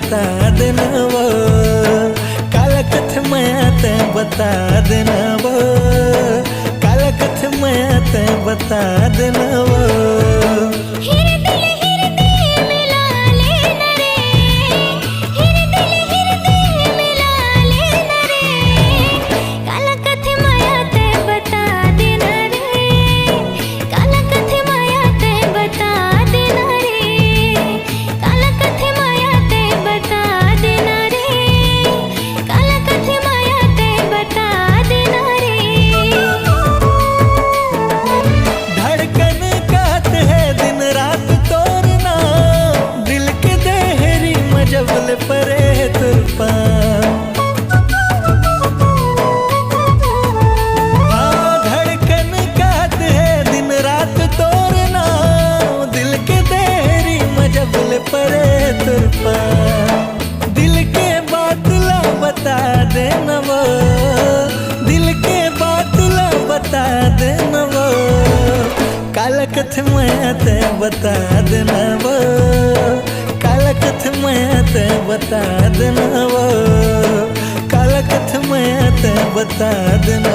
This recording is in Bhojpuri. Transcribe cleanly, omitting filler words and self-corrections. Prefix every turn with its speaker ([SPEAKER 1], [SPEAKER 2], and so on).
[SPEAKER 1] बता देना वो, काला कथ मैं ते बता देना वो, काला कथ मैं ते बता देना वो। परे तुरपा हाँ, धड़कन कात है दिन रात तोरना, दिल के देरी मजबल परे तुरपा, दिल के बातला बता देना वो, दिल के बातला बता देना वो, काला कथ मैं ते बता देना वो, काला कथ मैं ते बता देना वो, काला कथ मैं ते बता देना